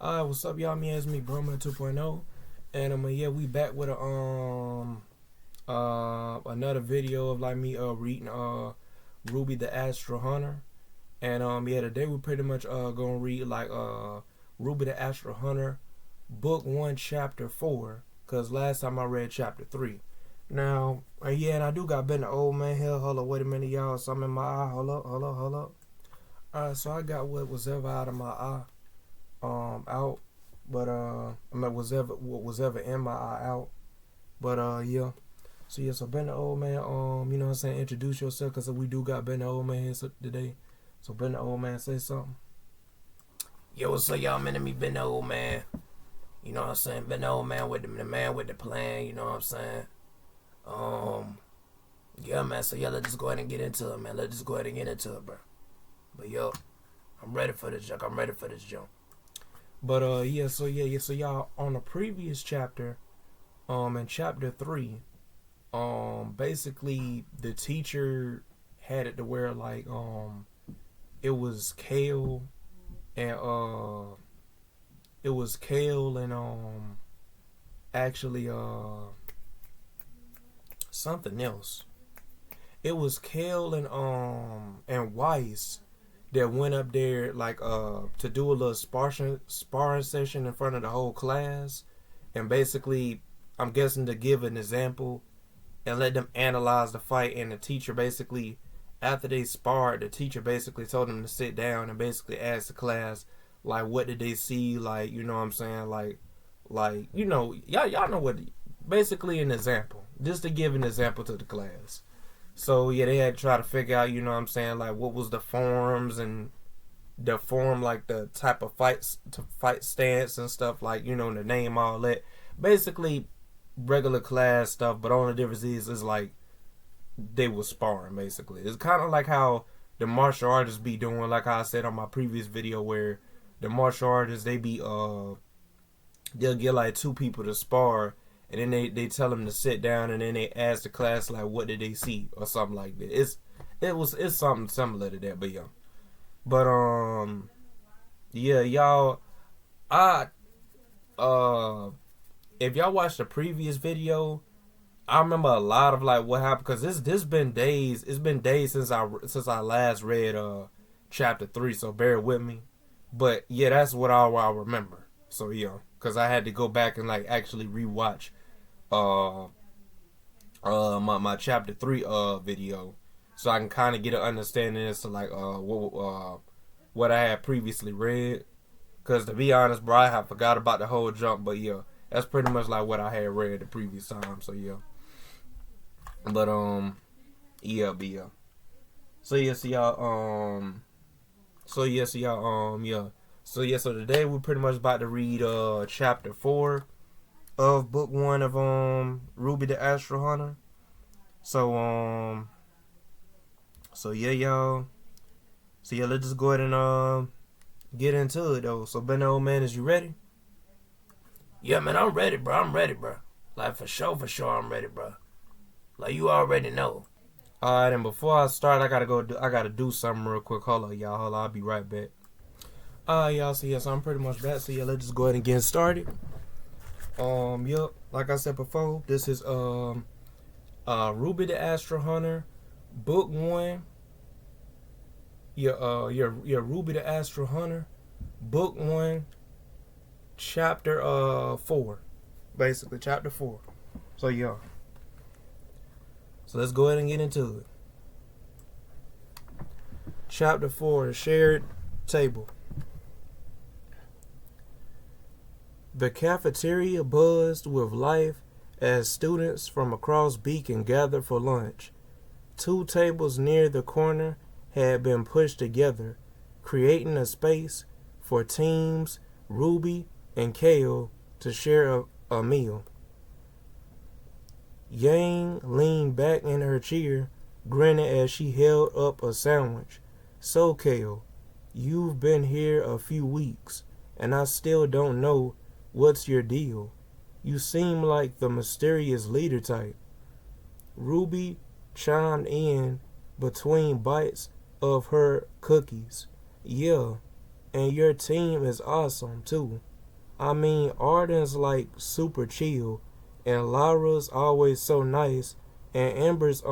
Alright, what's up, y'all? It's me, Broma 2.0, and yeah, we back with a another video of like me reading RWBY the Astral Hunter, and yeah, today we pretty much gonna read like RWBY the Astral Hunter, Book 1, Chapter 4, cause last time I read Chapter 3. Now, yeah, and I do got been the old man here. Hold up, wait a minute, y'all. Something in my eye. Hold up. Alright, so I got what was ever out of my eye. Out, but I mean, what was ever in my eye out, but yeah. So yeah, so Ben the old man, you know what I'm saying, introduce yourself, cause we do got Ben the old man here today. So Ben the old man, say something. Yo, what's up, y'all? Man, me Ben the old man. You know what I'm saying? Ben the old man with the man with the plan. You know what I'm saying? Yeah, man. So yeah, let's just go ahead and get into it, man. Let's just go ahead and get into it, bro. But yo, I'm ready for this junk. But yeah, so y'all, on the previous chapter, in chapter 3, basically the teacher had it to where like it was Kale and actually something else. It was Kale and Weiss that went up there like to do a little sparring session in front of the whole class, and basically I'm guessing to give an example and let them analyze the fight. And the teacher basically, after they sparred, the teacher basically told them to sit down and basically ask the class like what did they see, like, you know what I'm saying, like you know, y'all know what, basically an example, just to give an example to the class. So yeah, they had to try to figure out, you know what I'm saying, like what was the forms and the form, like the type of fight stance and stuff, like, you know, the name, all that. Basically regular class stuff, but only difference is like they was sparring basically. It's kind of like how the martial artists be doing, like I said on my previous video, where the martial artists, they be they'll get like two people to spar, and then they tell them to sit down, and then they ask the class like what did they see or something like that. It's something similar to that, but yeah. But yeah, y'all, if y'all watched the previous video, I remember a lot of like what happened, because this been days. It's been days since I last read chapter 3, so bear with me. But yeah, that's what I remember. So yeah, because I had to go back and like actually rewatch my chapter 3 video, so I can kind of get an understanding as to like what I had previously read. Because to be honest, bro, I forgot about the whole jump. But yeah, that's pretty much like what I had read the previous time. So yeah. But yeah. So today we're pretty much about to read chapter 4 of book 1 of RWBY the Astral Hunter. So yeah, y'all. So yeah, let's just go ahead and get into it though. So Ben, old man, is you ready? Yeah, man, I'm ready, bro. Like for sure, I'm ready, bro. Like you already know. Alright, and before I start, I gotta do something real quick. Hold on, y'all. Hold on, I'll be right back. Alright, y'all. So yes, I'm pretty much back. So yeah, let's just go ahead and get started. Yep. Like I said before, this is RWBY the Astral Hunter, Book 1. Your RWBY the Astral Hunter, Book 1, Chapter 4. Basically, Chapter 4. So yeah. So let's go ahead and get into it. Chapter 4, the shared table. The cafeteria buzzed with life as students from across Beacon gathered for lunch. 2 tables near the corner had been pushed together, creating a space for teams RWBY and Kale to share a meal. Yang leaned back in her chair, grinning as she held up a sandwich. So, Kale, you've been here a few weeks, and I still don't know what's your deal. You seem like the mysterious leader type. RWBY chimed in between bites of her cookies. Yeah, and your team is awesome, too. I mean, Arden's like super chill, and Lyra's always so nice, and Amber's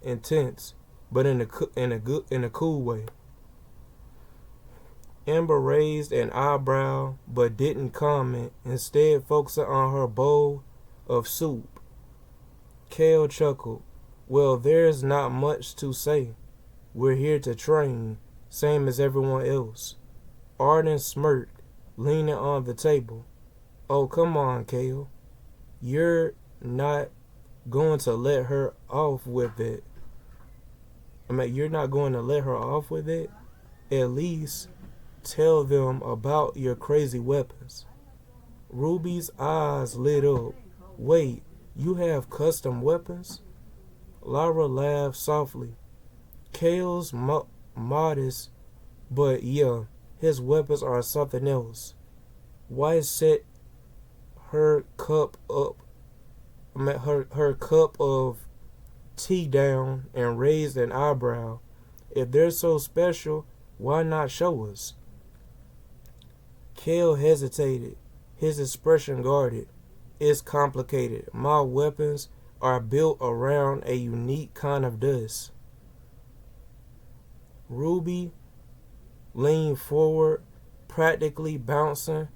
intense, but in a cool way. Amber raised an eyebrow but didn't comment, instead focusing on her bowl of soup. Kale chuckled. Well, there's not much to say. We're here to train, same as everyone else. Arden smirked, leaning on the table. Oh, come on, Kale. You're not going to let her off with it. You're not going to let her off with it? At least tell them about your crazy weapons. Ruby's eyes lit up. Wait, you have custom weapons? Lyra laughed softly. Kale's modest, but yeah, his weapons are something else. Why set her cup up? Her cup of tea down and raised an eyebrow. If they're so special, why not show us? Kale hesitated, his expression guarded. It's complicated. My weapons are built around a unique kind of dust. Ruby leaned forward, practically bouncing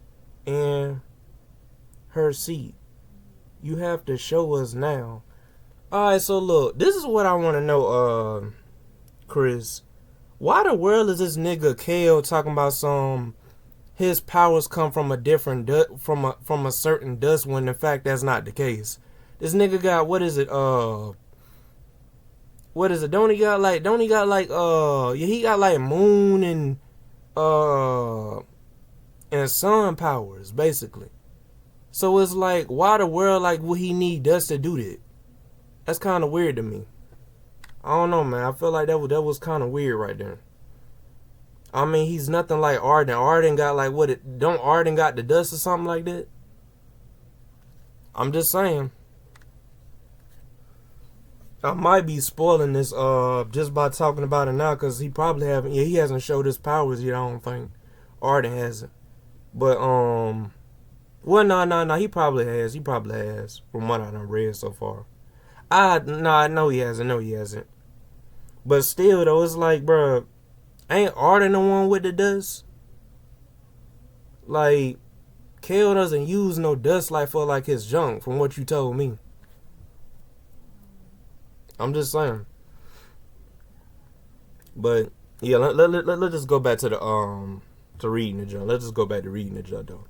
in her seat. You have to show us now. Alright, so look, this is what I want to know, Chris. Why the world is this nigga Kale talking about his powers come from a different from a certain dust when in fact that's not the case? This nigga got what is it? Don't he got like he got like moon and sun powers basically. So it's like, why the world like would he need dust to do that? That's kind of weird to me. I don't know, man. I feel like that was kind of weird right there. I mean, he's nothing like Arden. Arden got like don't Arden got the dust or something like that? I'm just saying. I might be spoiling this just by talking about it now, because he hasn't showed his powers yet, I don't think. Arden hasn't. But well, no, he probably has. From what I done read so far. I know he hasn't. No, he hasn't. But still, though, it's like, bruh, ain't Arden the one with the dust? Like, Kale doesn't use no dust like for like his junk, from what you told me. I'm just saying. But yeah, let's just go back to the to reading the junk. Let's just go back to reading the junk though.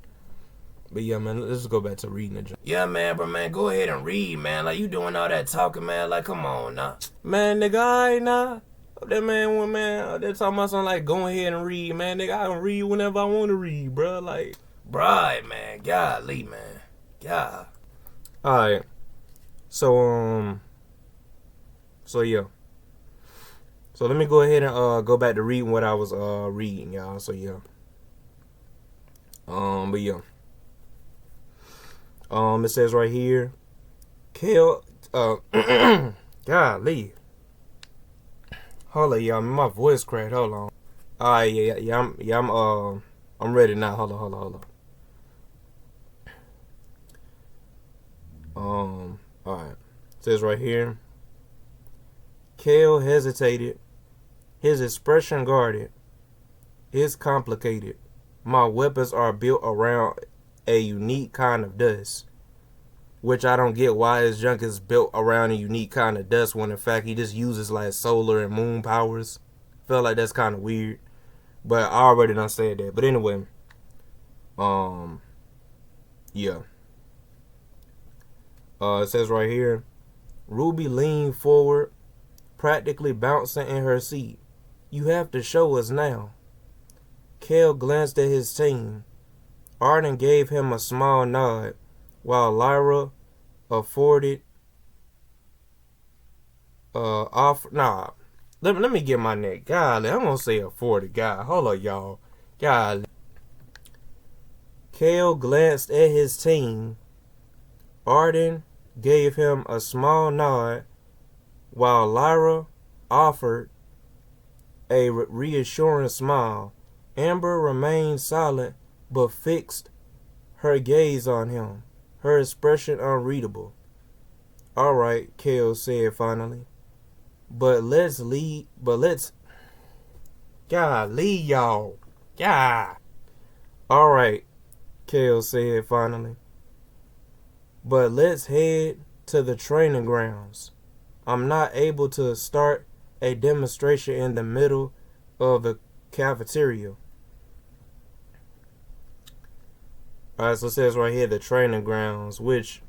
But yeah, man, let's just go back to reading the junk. Yeah, man, bro, man, go ahead and read, man. Like, you doing all that talking, man. Like, come on, nah. Man, nigga, I ain't nah. That man, they're talking about something like, go ahead and read, man. Nigga, I can read whenever I want to read, bro. Like, right, man. Golly, man. God. Alright. So yeah. So let me go ahead and go back to reading what I was reading, y'all. So yeah. But yeah. It says right here, Kale, golly. Hold on, y'all. My voice cracked. Hold on. Alright, yeah. I'm ready now. Hold on. Alright. It says right here, Kale hesitated, his expression guarded. It's complicated. My weapons are built around a unique kind of dust. Which I don't get why his junk is built around a unique kind of dust when in fact he just uses like solar and moon powers. Feel like that's kind of weird. But I already done said that. But anyway. Yeah. It says right here, Ruby leaned forward, practically bouncing in her seat. You have to show us now. Kale glanced at his team. Arden gave him a small nod, while Lyra afforded let me get my neck. Golly, I'm gonna say afforded. God, hold on, y'all. Golly. Kale glanced at his team. Arden gave him a small nod, while Lyra offered a reassuring smile. Amber remained silent, but fixed her gaze on him, her expression unreadable. All right, Kale said finally. But let's golly, y'all. Yeah. All right, Kale said finally. But let's head to the training grounds. I'm not able to start a demonstration in the middle of the cafeteria. Alright, so it says right here the training grounds, which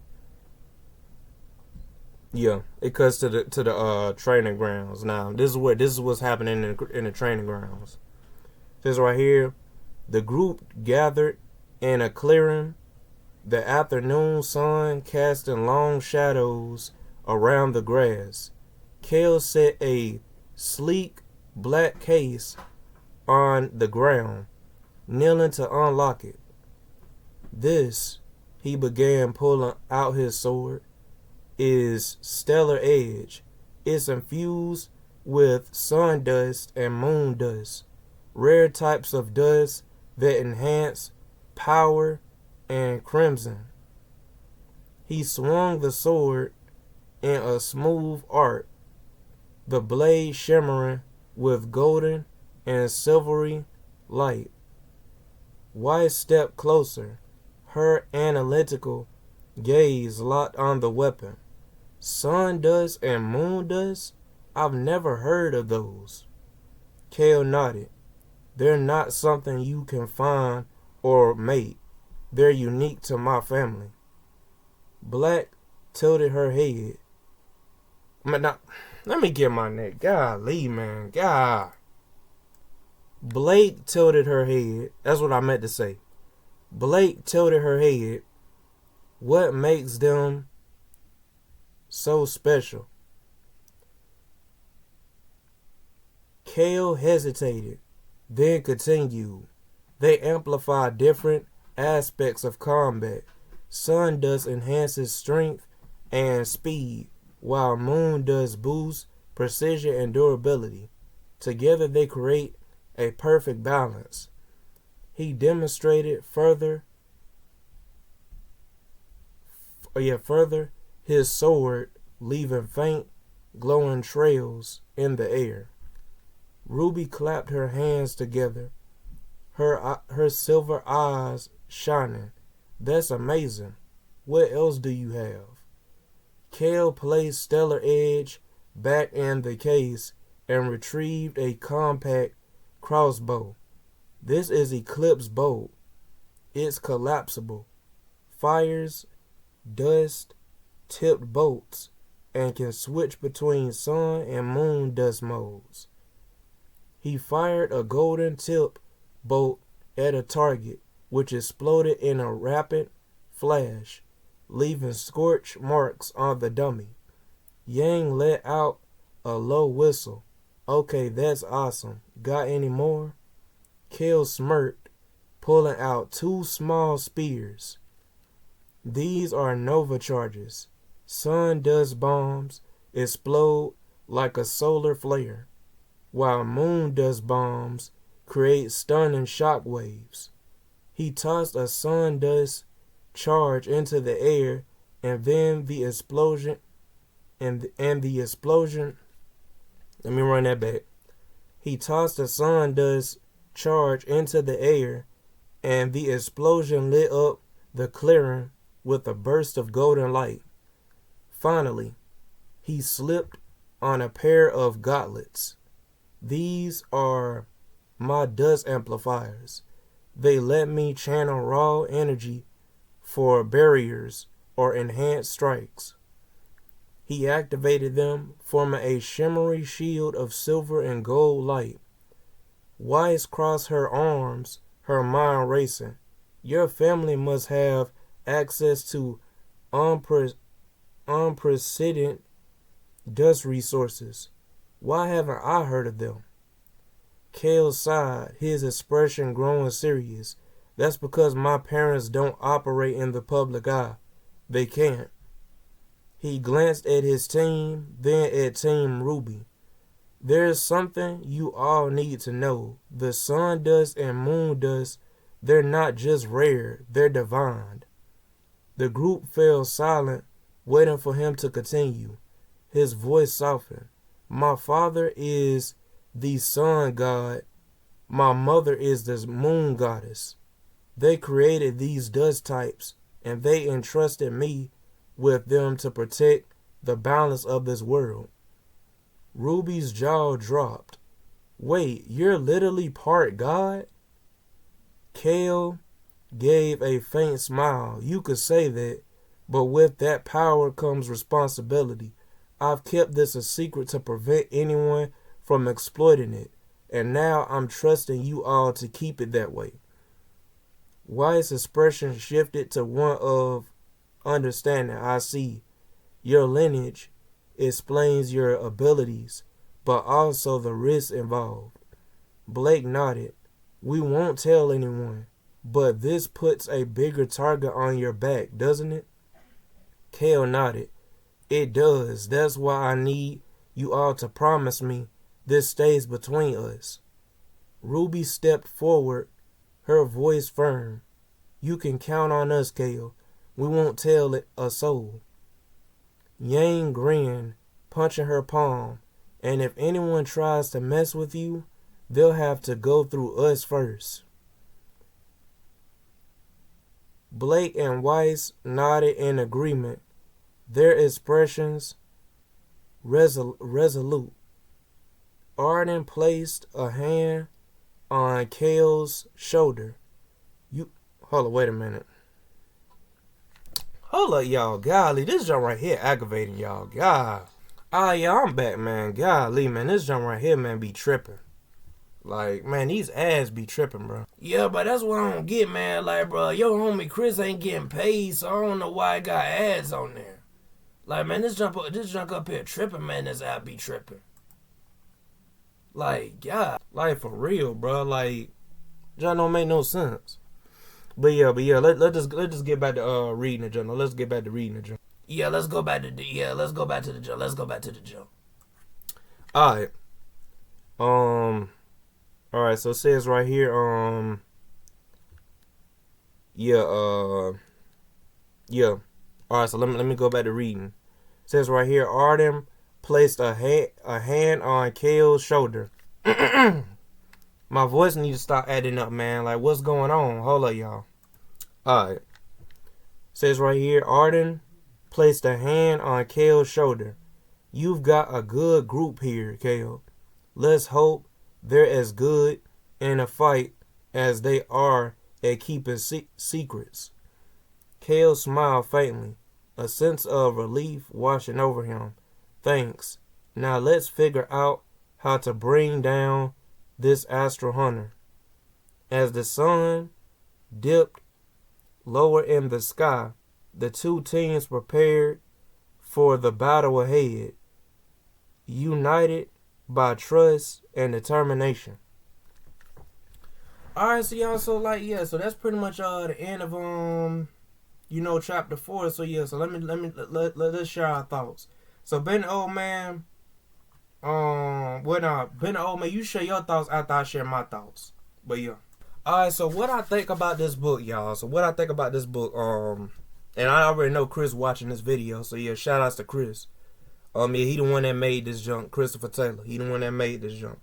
it cuts to the training grounds. Now this is what's happening in the training grounds. It says right here, the group gathered in a clearing, the afternoon sun casting long shadows around the grass. Kale set a sleek black case on the ground, kneeling to unlock it. This, he began pulling out his sword, is stellar edge. It's infused with sun dust and moon dust, rare types of dust that enhance power and crimson. He swung the sword in a smooth arc, the blade shimmering with golden and silvery light. Weiss stepped closer, her analytical gaze locked on the weapon. Sun dust and moon dust? I've never heard of those. Kale nodded. They're not something you can find or make. They're unique to my family. Black tilted her head. Let me get my neck. Golly, man. God. Blake tilted her head. That's what I meant to say. Blake tilted her head. What makes them so special? Kale hesitated, then continued. They amplify different aspects of combat. Sun dust enhances strength and speed, while moon dust boosts precision and durability. Together they create a perfect balance. He demonstrated further his sword, leaving faint, glowing trails in the air. Ruby clapped her hands together, her silver eyes shining. That's amazing. What else do you have? Kale placed Stellar Edge back in the case and retrieved a compact crossbow. This is Eclipse Bolt. It's collapsible, fires dust-tipped bolts, and can switch between sun and moon dust modes. He fired a golden tip bolt at a target, which exploded in a rapid flash, leaving scorch marks on the dummy. Yang let out a low whistle. Okay, that's awesome. Got any more? Kale smirked, pulling out 2 small spears. These are Nova charges. Sun dust bombs explode like a solar flare, while moon dust bombs create stunning shock waves. He tossed a sun dust charge into the air, and then the explosion let me run that back. He tossed a sun dust charge into the air, and the explosion lit up the clearing with a burst of golden light. Finally, he slipped on a pair of gauntlets. These are my dust amplifiers. They let me channel raw energy for barriers or enhanced strikes. He activated them, forming a shimmery shield of silver and gold light. Weiss crossed her arms, her mind racing. Your family must have access to unprecedented dust resources. Why haven't I heard of them? Kale sighed, his expression growing serious. That's because my parents don't operate in the public eye. They can't. He glanced at his team, then at Team RWBY. There's something you all need to know. The sun dust and moon dust They're not just rare, they're divine. The group fell silent, waiting for him to continue. His voice softened. My father is the sun god. My mother is the moon goddess. They created these dust types, and they entrusted me with them to protect the balance of this world. Ruby's jaw dropped. Wait, you're literally part god? Kale gave a faint smile. You could say that, but with that power comes responsibility. I've kept this a secret to prevent anyone from exploiting it, and now I'm trusting you all to keep it that way. Wyatt's expression shifted to one of understanding. I see. Your lineage explains your abilities, but also the risks involved. Blake nodded. We won't tell anyone, but this puts a bigger target on your back, doesn't it? Kale nodded. It does. That's why I need you all to promise me this stays between us. Ruby stepped forward, her voice firm. You can count on us, Kale. We won't tell it a soul. Yang grinned, punching her palm. And if anyone tries to mess with you, they'll have to go through us first. Blake and Weiss nodded in agreement, their expressions resolute. Arden placed a hand on Kale's shoulder. Hold on, wait a minute. Hold up, y'all. Golly, this jump right here aggravating y'all. God. Yeah, I'm back, man. Golly, man, this jump right here, man, be tripping. Like, man, these ads be tripping, bro. Yeah, but that's what I don't get, man. Like, bro, your homie Chris ain't getting paid, so I don't know why I got ads on there. Like, man, this junk up here tripping, man. This app be tripping. Like, yeah. Like, for real, bro. Like, that don't make no sense. But yeah, let's just get back to reading the journal. Let's get back to reading the journal. Yeah, let's go back to the journal. Let's go back to the journal. Alright. Alright, so it says right here, Alright, so let me go back to reading. It says right here, Arden placed a hand on Kale's shoulder. My voice needs to stop adding up, man. Like, what's going on? Hold up, y'all. Alright. Says right here, Arden placed a hand on Kale's shoulder. You've got a good group here, Kale. Let's hope they're as good in a fight as they are at keeping secrets. Kale smiled faintly, a sense of relief washing over him. Thanks. Now let's figure out how to bring down this astral hunter. As the sun dipped lower in the sky, the two teams prepared for the battle ahead, united by trust and determination. Alright, so y'all, so that's pretty much the end of chapter 4. So yeah, so let's share our thoughts. So Ben Old Man, Ben Old Man, you share your thoughts after I share my thoughts. But yeah. Alright, so what I think about this book, y'all. So what I think about this book, and I already know Chris watching this video, so yeah, shout outs to Chris. Yeah, he the one that made this junk, Christopher Taylor. He the one that made this junk.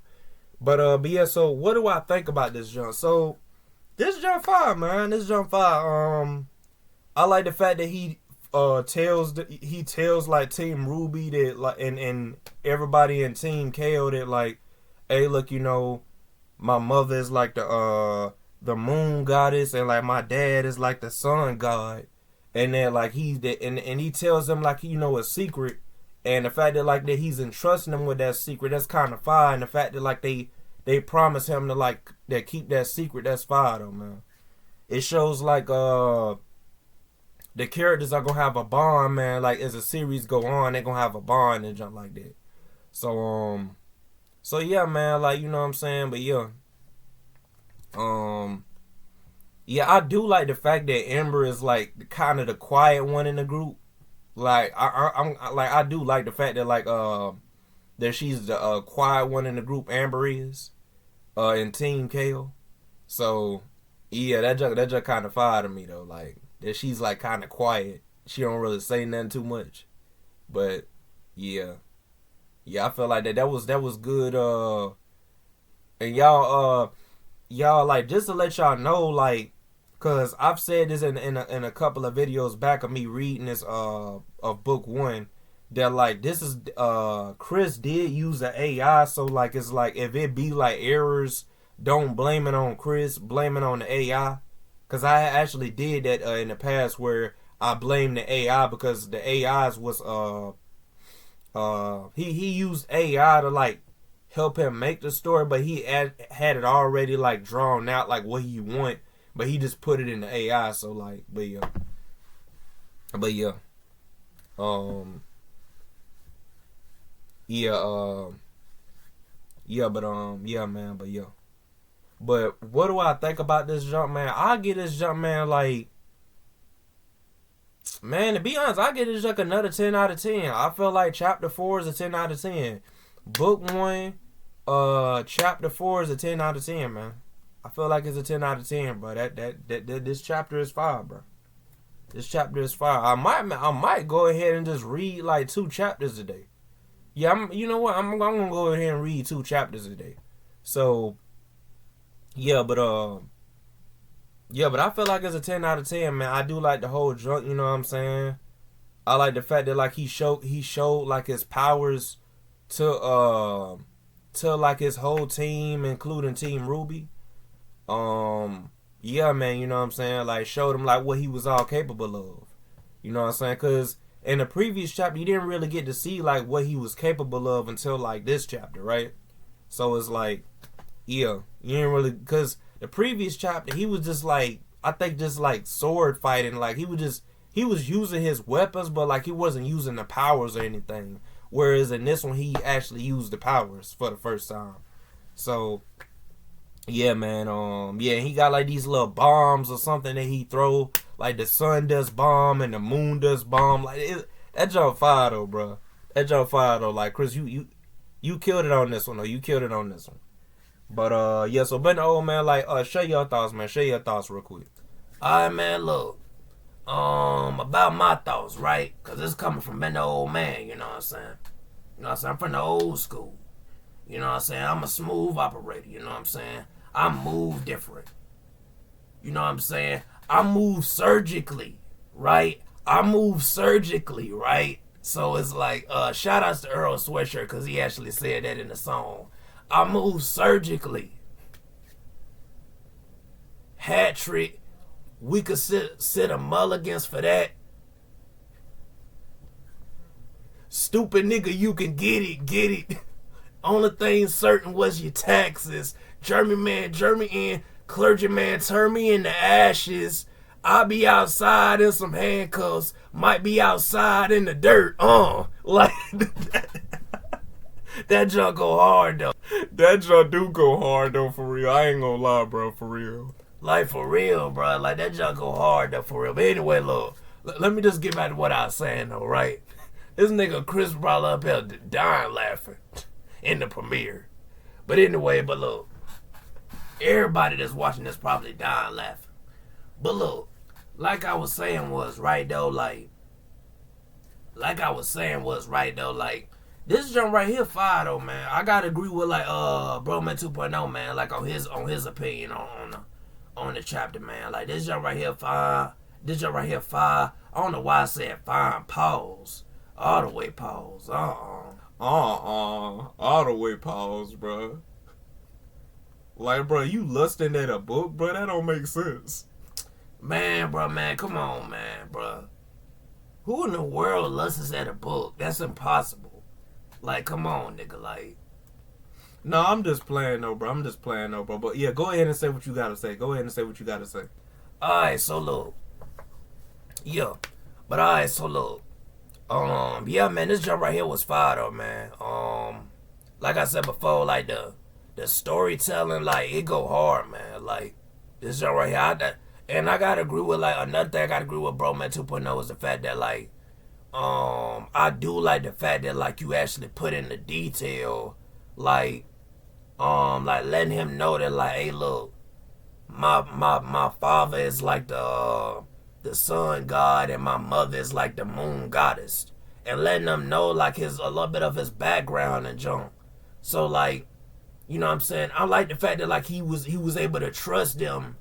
But yeah, so what do I think about this junk? So this junk fire, man. This junk fire. I like the fact that he tells like Team RWBY that like and everybody in Team KO that like, hey, look, my mother is like the moon goddess, and like my dad is like the sun god, and then like and he tells them like a secret, and the fact that like that he's entrusting them with that secret, that's kind of fire, and the fact that like they promise him to like that keep that secret, that's fire though, man. It shows like the characters are gonna have a bond, man. Like as the series go on, they're gonna have a bond and jump like that. So yeah, man, like, you know what I'm saying? But yeah. Yeah, I do like the fact that Ember is like kind of the quiet one in the group. Like I do like the fact that like that she's the quiet one in the group, Amber is in Team KO. So Yeah, that just kind of fire to me though. Like that she's like kind of quiet. She don't really say nothing too much. But yeah, yeah, I feel like that was good. And y'all like just to let y'all know like, cause I've said this in a couple of videos back of me reading this of book one. That like this is Chris did use the AI, so like it's like if it be like errors, don't blame it on Chris, blame it on the AI. Cause I actually did that in the past where I blamed the AI because the AIs was he used AI to like help him make the story, but he had it already like drawn out like what he want, but he just put it in the AI. So like, but yeah, um, yeah, yeah, yeah, man, but yeah. But what do I think about this jump, man? I get this jump, man, like, man, to be honest, I get this jump another 10 out of 10. I feel like chapter 4 is a 10 out of 10. Book 1, chapter 4 is a 10 out of 10, man. I feel like it's a 10 out of 10, bro. That this chapter is fire, bro. This chapter is fire. I might go ahead and just read like 2 chapters a day. Yeah, you know what? I'm gonna go ahead and read 2 chapters a day. So yeah, but I feel like it's a 10 out of 10, man. I do like the whole junk, you know what I'm saying? I like the fact that like he showed like his powers to like his whole team, including Team RWBY. Yeah, man, you know what I'm saying? Like showed him like what he was all capable of. You know what I'm saying? Cause in the previous chapter you didn't really get to see like what he was capable of until like this chapter, right? So it's like, yeah, you didn't really, cause the previous chapter he was just like, I think just like sword fighting, like he was using his weapons, but like he wasn't using the powers or anything. Whereas in this one he actually used the powers for the first time. So yeah, man, yeah, he got like these little bombs or something that he throw, like the sun does bomb and the moon does bomb, like that jump fire though, bro. That jump fire though, like Chris, you killed it on this one, though. You killed it on this one. But yeah, so Ben the old man, like share your thoughts, man. Share your thoughts real quick. Alright, man, look. About my thoughts, right? Cause it's coming from Ben the old man, you know what I'm saying? You know what I'm saying? I'm from the old school. You know what I'm saying? I'm a smooth operator, you know what I'm saying? I move different. You know what I'm saying? I move surgically, right? I move surgically, right? So it's like, shout outs to Earl Sweatshirt because he actually said that in the song. I move surgically. Hat trick. We could sit a mulligans for that. Stupid nigga, you can get it. Only thing certain was your taxes. German in, clergyman, turn me into ashes. I'll be outside in some handcuffs. Might be outside in the dirt. Like that junk go hard though. That junk do go hard though, for real. I ain't gonna lie, bro, for real. Like for real, bro. Like that junk go hard though, for real. But anyway, look, let me just get back to what I was saying though, right? This nigga Chris brought up here dying laughing in the premiere. But anyway, but look, everybody that's watching this probably dying laughing. But look, like I was saying was right though, like this jump right here fire though, man. I gotta agree with like Bro Man 2.0, man, like on his opinion on the chapter, man. Like this jump right here fire. This jump right here fire. I don't know why I said fine. Pause. All the way pause. All the way pause, bro. Like, bro, you lusting at a book, bro? That don't make sense. Man, bro, man, come on, man, bro. Who in the world lusts at a book? That's impossible. Like, come on, nigga, like. No, I'm just playing though, bro. But yeah, go ahead and say what you gotta say. Alright, so look. Yeah. But alright, so look. Yeah, man, this jump right here was fire though, man. Like I said before, like the storytelling, like it go hard, man. Like this jump right here, and I gotta agree with like another thing I gotta agree with Bro Man 2.0 is the fact that like, I do like the fact that like you actually put in the detail, like letting him know that like, hey, look, my father is like the sun god, and my mother is like the moon goddess, and letting them know like a little bit of his background and junk. So like, you know what I'm saying? I like the fact that like he was able to trust them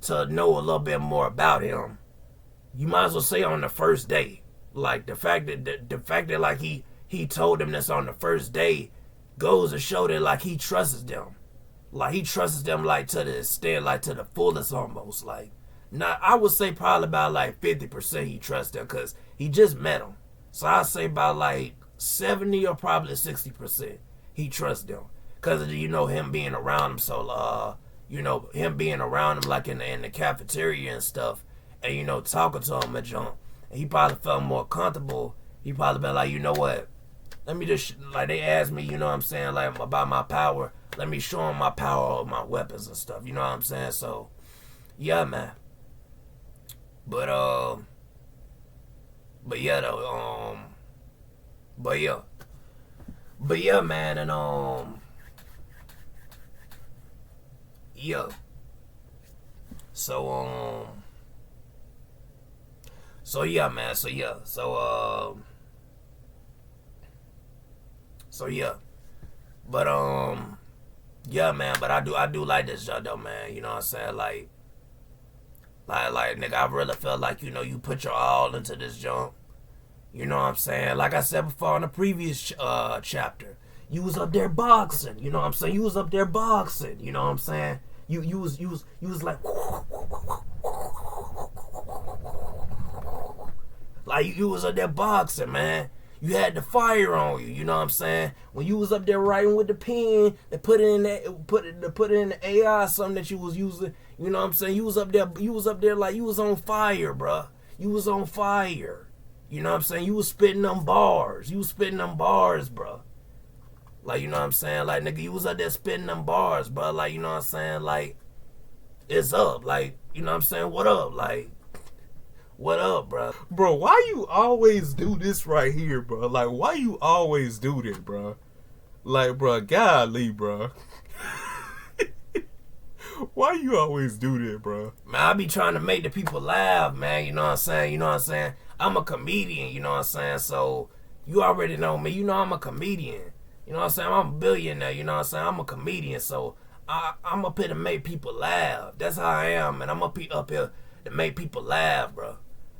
to know a little bit more about him. You might as well say on the first day. Like the fact that like he told them this on the first day goes to show that like he trusts them. Like he trusts them like to the extent, like to the fullest almost. Like, not, I would say probably about like 50% he trusts them because he just met them. So I'd say about like 70 or probably 60% he trusts them. Because of, you know, him being around them. So, you know, him being around them like in the cafeteria and stuff. And, you know, talking to him and junk. And he probably felt more comfortable. He probably been like, you know what? Let me just, like they asked me, you know what I'm saying, like about my power. Let me show them my power of my weapons and stuff. You know what I'm saying? So, yeah, man. But yeah, though, but yeah, man, and yeah. So yeah, man. So yeah. So yeah. But yeah, man. But I do like this job though, man. You know what I'm saying? Like nigga, I really feel like, you know, you put your all into this junk. You know what I'm saying? Like I said before in the previous chapter, you was up there boxing. You know what I'm saying? You was up there boxing. You know what I'm saying? You was like. Like you was up there boxing, man. You had the fire on you, you know what I'm saying? When you was up there writing with the pen and put it in the AI, something that you was using, you know what I'm saying? You was up there like you was on fire, bruh. You was on fire. You know what I'm saying? You was spitting them bars. You was spitting them bars, bruh. Like, you know what I'm saying? Like, nigga, you was up there spitting them bars, bruh. Like, you know what I'm saying? Like, it's up. Like, you know what I'm saying? What up? Like, what up, bro? Bro, why you always do this right here, bro? Like, why you always do this, bro? Like, bro, golly, bro. Why you always do this, bro? Man, I be trying to make the people laugh, man. You know what I'm saying? You know what I'm saying? I'm a comedian, you know what I'm saying? So, you already know me. You know I'm a comedian. You know what I'm saying? I'm a billionaire, you know what I'm saying? I'm a comedian, so I'm up here to make people laugh. That's how I am, and I'm up here to make people laugh, bro.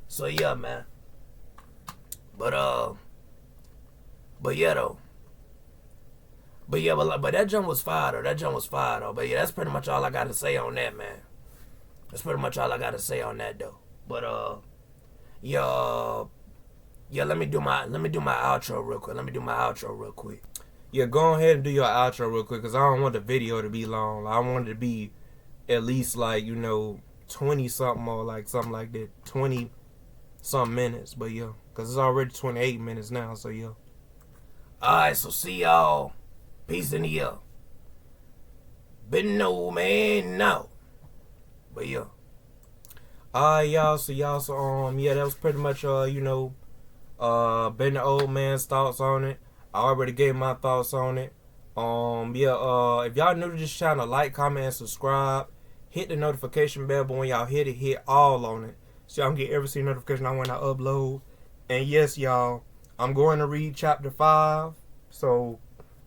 So yeah, man. But yeah though. But that jump was fire though. That jump was fire though. But yeah, that's pretty much all I got to say on that, man. That's pretty much all I got to say on that though. But yeah, let me do my outro real quick. Yeah, go ahead and do your outro real quick, because I don't want the video to be long. I want it to be at least like, you know, 20 something or like something like that. 20 some minutes, but yeah, because it's already 28 minutes now, so yeah. Alright, so see y'all. Peace in the air. Been no man now. But yeah. Alright, y'all, so yeah, that was pretty much you know, been the old man's thoughts on it. I already gave my thoughts on it. If y'all new to this channel, like, comment, and subscribe. Hit the notification bell, but when y'all hit it, hit all on it, so y'all can get every single notification when I upload. And yes, y'all, I'm going to read chapter 5. So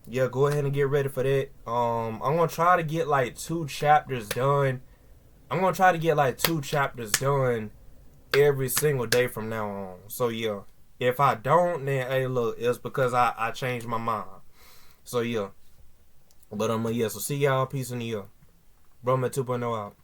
yeah, go ahead and get ready for that. I'm gonna try to get like 2 chapters done. Every single day from now on. So yeah. If I don't, then hey, look, it's because I changed my mind. So yeah. But yeah, so see y'all. Peace in the air. RWBY 2.0 out.